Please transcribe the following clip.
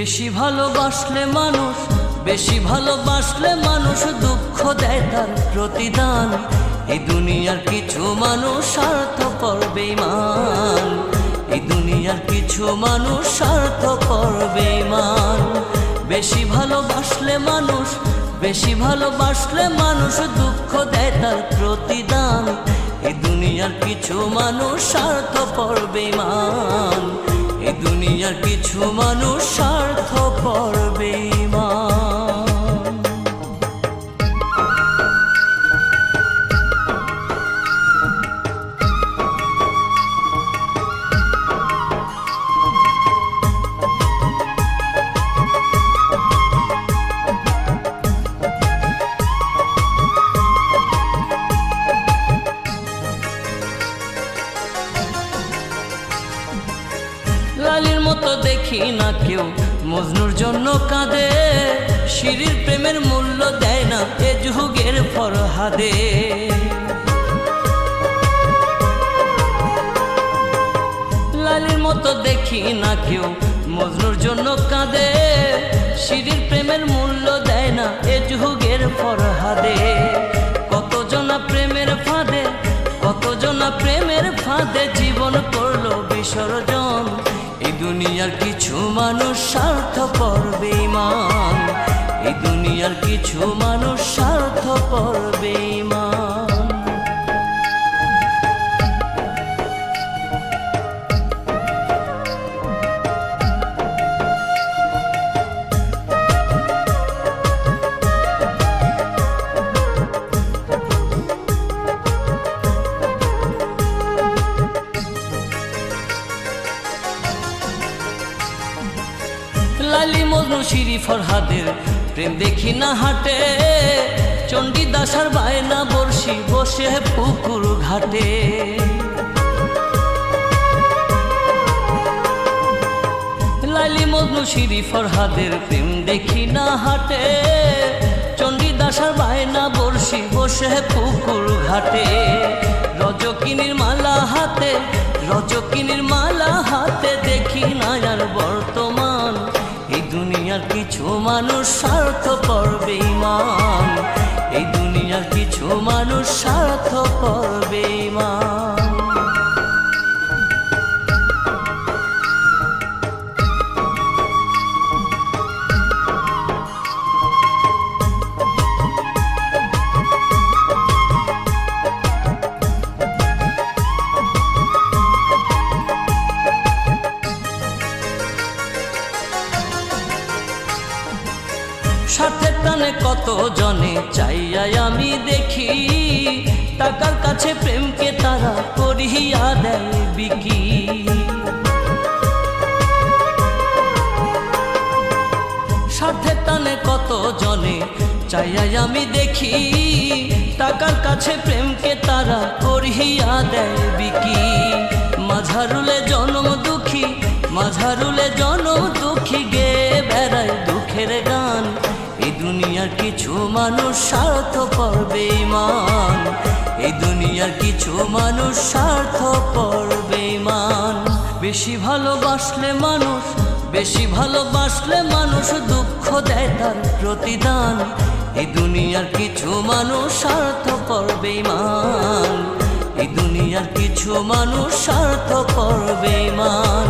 বেশি ভালোবাসলে মানুষ, বেশি ভালোবাসলে মানুষ দুঃখ দেয় তার প্রতিদান। এই দুনিয়ার কিছু মানুষ স্বার্থপর বেঈমান, এই দুনিয়ার কিছু মানুষ স্বার্থপর বেঈমান। বেশি ভালোবাসলে মানুষ, বেশি ভালোবাসলে মানুষ দুঃখ দেয় তার প্রতিদান। এই দুনিয়ার কিছু মানুষ স্বার্থপর বেঈমান, এই দুনিয়ার কিছু মানুষ স্বার্থপর বেঈমান। লালির মতো দেখি না কেউ মজনুর জন্য কাঁদে, শিরির প্রেমের মূল্য দেয় না এ যুগের ফরহাদে। লালির মতো দেখি না কেউ মজনুর জন্য কাঁদে, শিরির প্রেমের মূল্য দেয় না এ যুগের ফরহাদে। কতজনা প্রেমের ফাঁদে, কতজনা প্রেমের ফাঁদে জীবন করলো বিসর্জন। এই দুনিয়ার কিছু মানুষ স্বার্থপর বেঈমান, এই দুনিয়ার কিছু মানুষ স্বার্থপর বেঈমান। লালি মজনু শিরি ফরহাদের প্রেম দেখি না হাটে, চণ্ডীদাস আর বায়না বর্ষি বসে পুকুর ঘাটে। লালি মজনু শিরি ফরহাদের প্রেম দেখি না হাটে, চণ্ডীদাস আর বায়না বর্ষি বসে পুকুর ঘাটে। রজকিনীর মালা হাতে, রজকিনীর মালা হাতে দেখি না আর বর্তমান। এই দুনিয়ার কিছু মানুষ স্বার্থপর বেঈমান, এই দুনিয়ার কিছু মানুষ স্বার্থপর বেঈমান। স্বার্থের টানে কত জনে চাইয়াই আমি দেখি, টাকার কাছে প্রেমকে তারা করিয়া দেয় বিকি। স্বার্থের টানে কত জনে চাইয়াই আমি দেখি, টাকার কাছে প্রেমকে তারা করিয়া দেয় বিকি। মাঝারুলে জনম দুঃখী, মাঝারুলে জনম দুঃখী গে বেড়ায় দুঃখের গান। এই দুনিয়ার কিছু মানুষ স্বার্থপর বেঈমান, এই দুনিয়ার কিছু মানুষ স্বার্থপর বেঈমান। বেশি ভালোবাসলে মানুষ, বেশি ভালোবাসলে মানুষ দুঃখ দেয় তার প্রতিদান। এই দুনিয়ার কিছু মানুষ স্বার্থপর বেঈমান, এই দুনিয়ার কিছু মানুষ স্বার্থপর বেঈমান।